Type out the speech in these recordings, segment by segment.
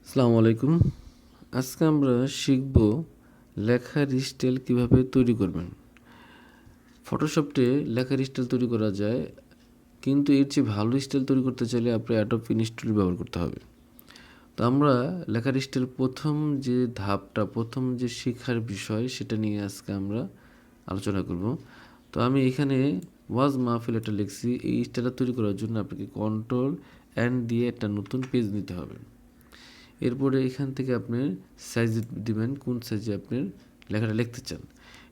আসসালামু আলাইকুম। আজকে আমরা শিখব লেখার স্টাইল কিভাবে তৈরি করবেন। ফটোশপে লেখার স্টাইল তৈরি করা যায়, কিন্তু এর চেয়ে ভালো স্টাইল তৈরি করতে চাইলে আপনি অ্যাডোব ইনস্টল ব্যবহার করতে হবে। তো আমরা লেখার স্টাইল প্রথম যে শেখার বিষয় সেটা নিয়ে আজকে আমরা আলোচনা করব। তো আমি এখানে ওয়াজ মাহফিল একটা লিখছি। এই স্টাইলটা তৈরি করার জন্য আপনাকে কন্ট্রোল এন্ড দিয়ে একটা নতুন পেজ নিতে হবে। এরপরে এখান থেকে আপনি সাইজ দিবেন, কোন সাইজে আপনি লেখাটা লিখতে চান,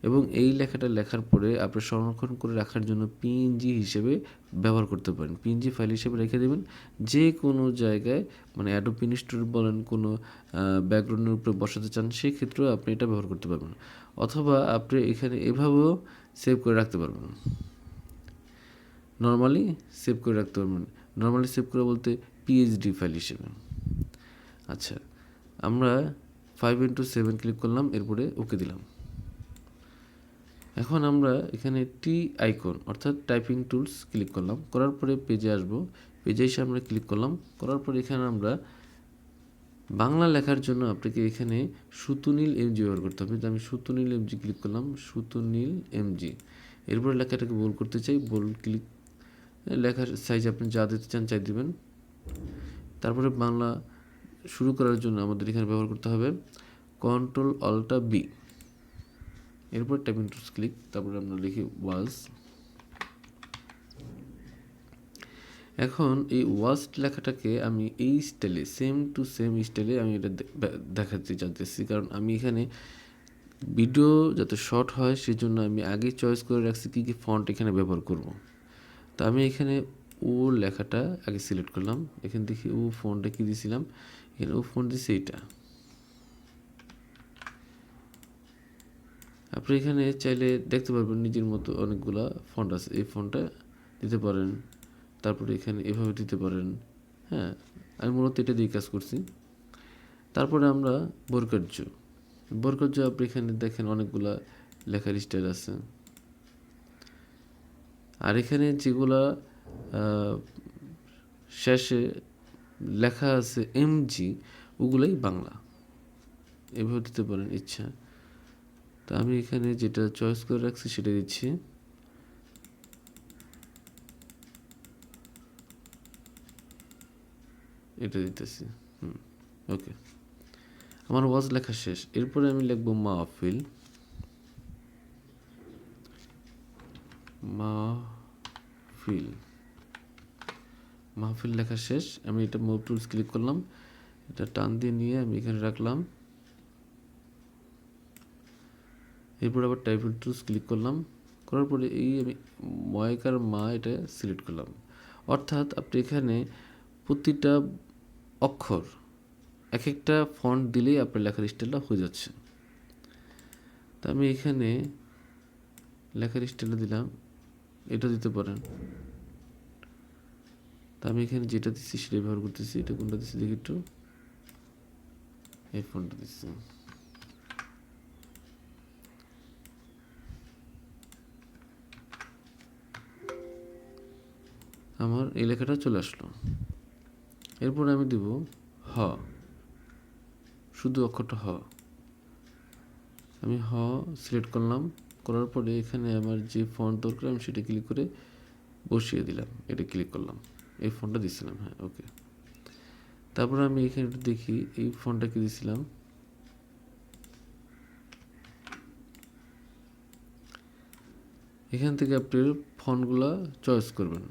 এবং এই লেখাটা লেখার পরে আপনি সংরক্ষণ করে রাখার জন্য পিএনজি হিসেবে ব্যবহার করতে পারেন। পিএনজি ফাইল হিসেবে রেখে দেবেন যে কোনো জায়গায়, মানে অ্যাডোব ইনস্টল বলেন, কোনো ব্যাকগ্রাউন্ডের উপরে বসাতে চান সেই ক্ষেত্রেও আপনি এটা ব্যবহার করতে পারবেন, অথবা আপনি এখানে এভাবেও সেভ করে রাখতে পারবেন। নর্মালি সেভ করে রাখতে পারবেন। নর্মালি সেভ করে বলতে পিএইচডি ফাইল হিসেবে। আচ্ছা, আমরা 5:7 ক্লিক করলাম, এরপরে ওকে দিলাম। এখন আমরা এখানে টি আইকন অর্থাৎ টাইপিং টুলস ক্লিক করলাম, করার পরে পেজে আসব। পেজে এসে আমরা ক্লিক করলাম, করার পরে এখানে আমরা বাংলা লেখার জন্য আপনাকে এখানে সুতুনীল এমজি ব্যবহার করতে হবে। তো আমি সুতুনীল এমজি ক্লিক করলাম, সুতুনীল এমজি। এরপরে লেখাটাকে বোল্ড করতে চাই, বোল্ড ক্লিক। লেখার সাইজ আপনি যা দিতে চান চাই দিবেন। তারপরে বাংলা শুরু করার জন্য আমাদের এখানে ব্যবহার করতে হবে কন্ট্রোল অল্টা বি। এরপর টাইপিং টুলস ক্লিক, তারপরে আমরা লিখি ওয়াজ। এখন এই ওয়াজ লেখাটাকে আমি এই স্টাইলে সেম টু সেম স্টাইলে আমি এটা দেখাতে চাইতেছি, কারণ আমি এখানে ভিডিও যাতে শর্ট হয় সেই জন্য আমি আগে চয়েস করে রাখছি কী কী ফন্ট এখানে ব্যবহার করব। তো আমি এখানে ও লেখাটা আগে সিলেক্ট করলাম। এখানে দেখি ও ফন্টটা কী দিয়েছিলাম, এখানে ও ফন্ট দিয়েছি এইটা। আপনি এখানে চাইলে দেখতে পারবেন নিজের মতো অনেকগুলা ফন্ট আছে, এই ফন্টটা দিতে পারেন। তারপরে এখানে এভাবে দিতে পারেন। হ্যাঁ, আমি মূলত এটা দিয়ে কাজ করছি। তারপরে আমরা বরকার্য আপনি এখানে দেখেন অনেকগুলা লেখার স্টাইল আছে। আর এখানে যেগুলা শেষে লেখা আছে এমজি, ওগুলাই বাংলা। এভাবে দিতে পারেন ইচ্ছা। তো আমি এখানে যেটা চয়েস করে রাখছি সেটা দিচ্ছি। এটা দিতেছি। ওকে, আমার ওয়াজ লেখা শেষ। এরপরে আমি লিখব মাহফিল। মাহফিল মাহফিল লেখা শেষ। আমি এটা মুভ টুলস ক্লিক করলাম, এটা টান দিয়ে নিয়ে আমি এখানে রাখলাম। এরপর আবার টাইপিং টুলস ক্লিক করলাম, করার পরে এই আমি ময়কার মা এটা সিলেক্ট করলাম। অর্থাৎ আপনি এখানে প্রতিটা অক্ষর এক একটা ফন্ট দিলেই আপনার লেখার স্টাইলটা হয়ে যাচ্ছে। তা আমি এখানে লেখার স্টাইলটা দিলাম, এটা দিতে পারেন। তা আমি এখানে যেটা দিচ্ছি সেটা ব্যবহার করতেছি। এটা কোনটা দিচ্ছি দেখি একটু, এই ফন্টটা দিচ্ছি। আমার এই লেখাটা চলে আসলো। এরপর আমি দিব হ, শুধু অক্ষরটা হ। আমি হ সিলেক্ট করলাম, করার পরে এখানে আমার যে ফন্ট দরকার আমি সেটা ক্লিক করে বসিয়ে দিলাম। এটা ক্লিক করলাম, এই ফন্টটা দিচ্ছিলাম। হ্যাঁ, ওকে। তারপরে আমি এখানে একটু দেখি এই ফন্টটা কি দিছিলাম। এখান থেকে আপনি ফন্টগুলো চয়েস করবেন।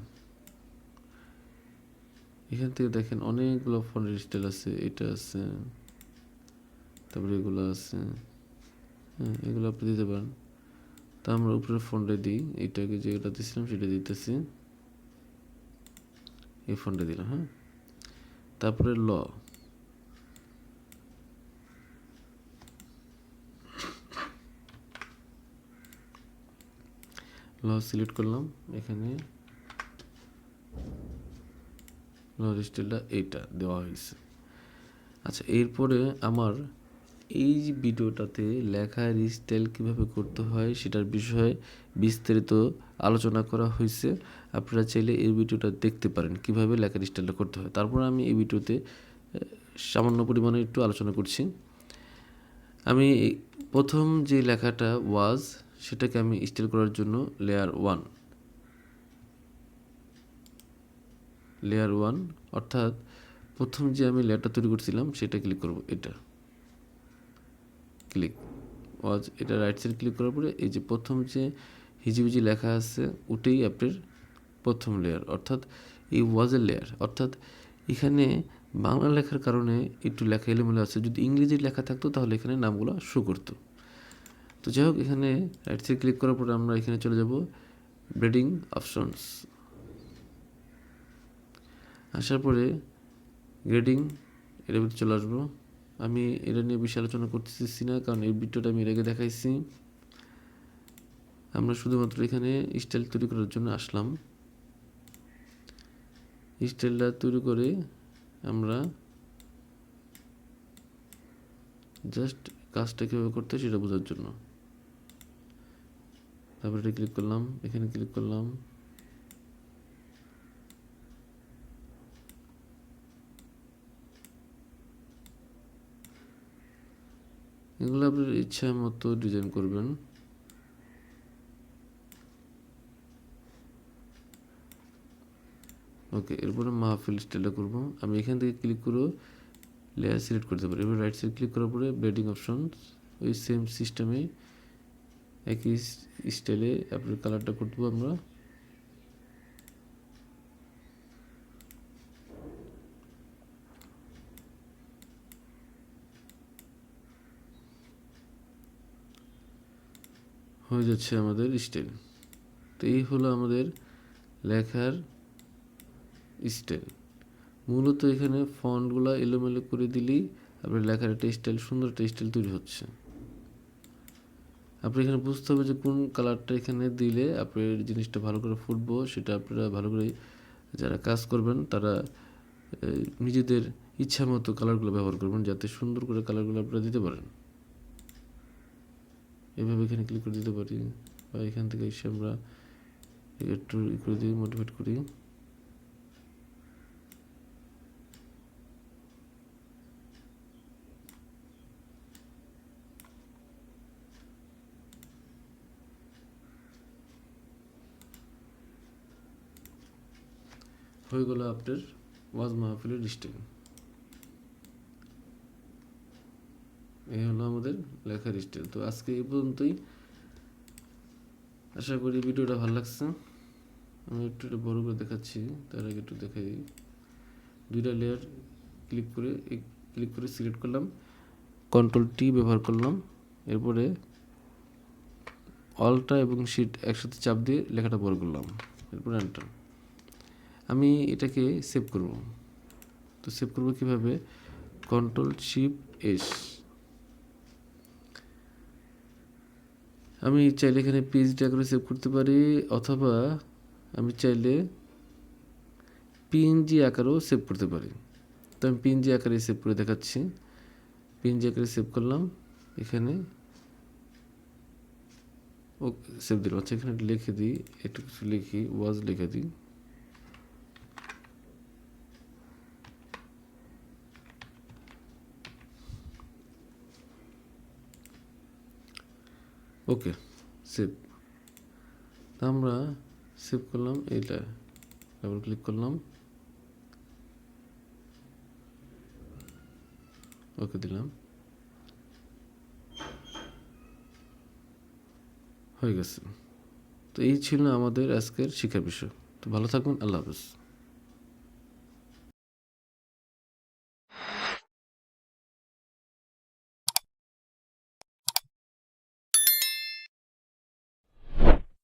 এখান থেকে দেখেন অনেকগুলো ফন্টের স্টাইল আছে, এটা আছে, তারপরে এগুলো আছে। হ্যাঁ, এগুলো আপনি দিতে পারেন। তা আমরা উপরে ফন্টে দিই, এইটাকে যেটা দিয়েছিলাম সেটা দিতেছি, এই ফন্টে দিলাম। হ্যাঁ, তারপরে সিলেক্ট করলাম, এখানে লর স্টাইলটা এইটা দেওয়া হয়েছে। আচ্ছা, এরপরে আমার এই ভিডিওটাতে লেখার স্টাইল কীভাবে করতে হয় সেটার বিষয়ে বিস্তারিত আলোচনা করা হয়েছে। আপনারা চাইলে এই ভিডিওটা দেখতে পারেন কীভাবে লেখার স্টাইলটা করতে হয়। তারপর আমি এই ভিডিওতে সামান্য পরিমাণে একটু আলোচনা করছি। আমি প্রথম যে লেখাটা ওয়াজ, সেটাকে আমি স্টাইল করার জন্য লেয়ার ওয়ান অর্থাৎ প্রথম যে আমি লেয়ারটা তৈরি করছিলাম সেটা ক্লিক করব। এটা ক্লিক ওয়াজ, এটা রাইট সাইড ক্লিক করার পরে এই যে প্রথম যে হিজিবিজি লেখা আছে ওটাই আপনার প্রথম লেয়ার, অর্থাৎ এই ওয়াজের লেয়ার। অর্থাৎ এখানে বাংলা লেখার কারণে একটু লেখা এলোমেলো আছে, যদি ইংরেজি লেখা থাকতো তাহলে এখানে নামগুলো শো করতো। তো যাই হোক, এখানে রাইট সাইড ক্লিক করার পরে আমরা এখানে চলে যাব ব্রেডিং অপশনস। আসার পরে গ্রেডিং এর ভিতরে চলে আসবো। আমি এটা নিয়ে বেশি আলোচনা করতেছি না, কারণ এই ভিডিওটা আমি এর আগে দেখাইছি। আমরা শুধুমাত্র এখানে স্টাইল তৈরি করার জন্য আসলাম। স্টাইলটা তৈরি করে আমরা জাস্ট কাজটা কীভাবে করতে হয় সেটা বোঝার জন্য। তারপরে এটা ক্লিক করলাম, এখানে ক্লিক করলাম, এগুলো আপনার ইচ্ছা মতো ডিজাইন করবেন। ওকে, এরপরে মাহফিল স্টাইলটা করবো। আমি এখান থেকে ক্লিক করে লেয়ার সিলেক্ট করতে পারি। এবার রাইট সাইড ক্লিক করার পরে ব্লেন্ডিং অপশন, ওই সেম সিস্টেমে একই স্টাইলে আপনার কালারটা করতে পারবো আমরা। হয়ে যাচ্ছে আমাদের স্টাইল। তো এই হলো আমাদের লেখার স্টাইল। মূলত এখানে ফন্টগুলো এলোমেলো করে দিলেই আপনার লেখার একটা স্টাইল, সুন্দর একটা স্টাইল তৈরি হচ্ছে। আপনি এখানে বুঝতে হবে যে কোন কালারটা এখানে দিলে আপনার জিনিসটা ভালো করে ফুটবো, সেটা আপনারা ভালো করে যারা কাজ করবেন তারা নিজেদের ইচ্ছা মতো কালারগুলো ব্যবহার করবেন, যাতে সুন্দর করে কালারগুলো আপনারা দিতে পারেন। এভাবে এখানে ক্লিক করে দিতে পারি, বা এখান থেকে এসে আমরা একটু করে দিই, মোটিভেট করি। হয়ে গেল আপনার ওয়াজ মাহফিলের স্টাইল। এই হলো আমাদের লেখার স্টাইল। তো আজকে এই পর্যন্তই। আশা করি ভিডিওটা ভালো লাগছে। আমি একটু এটা বড় করে দেখাচ্ছি, তার আগে একটু দেখাই। দুইটা লেয়ার ক্লিক করে সিলেক্ট করলাম, কন্ট্রোল টি ব্যবহার করলাম, এরপরে অল্টা এবং শিট একসাথে চাপ দিয়ে লেখাটা বড় করলাম, এরপরে এন্টার। আমি এটাকে সেভ করব। তো সেভ করব কিভাবে? কন্ট্রোল-শিফট-এস। আমি চাইলে এখানে পিএইচডি আকারে সেভ করতে পারি, অথবা আমি চাইলে পিএনজি আকারেও সেভ করতে পারি। তো আমি পিএনজি আকারে সেভ করে দেখাচ্ছি। পিএনজি আকারে সেভ করলাম, এখানে ও সেভ দিলাম। আচ্ছা, এখানে লিখে দিই, একটু কিছু লিখি, ওয়াজ লিখে দিই। ওকে, সেভ। তা আমরা সেভ করলাম, এইটা ডাবল ক্লিক করলাম, ওকে দিলাম, হয়ে গেছে। তো এই ছিল আমাদের আজকের শিক্ষার বিষয়। তো ভালো থাকবেন, আল্লাহ হাফেজ।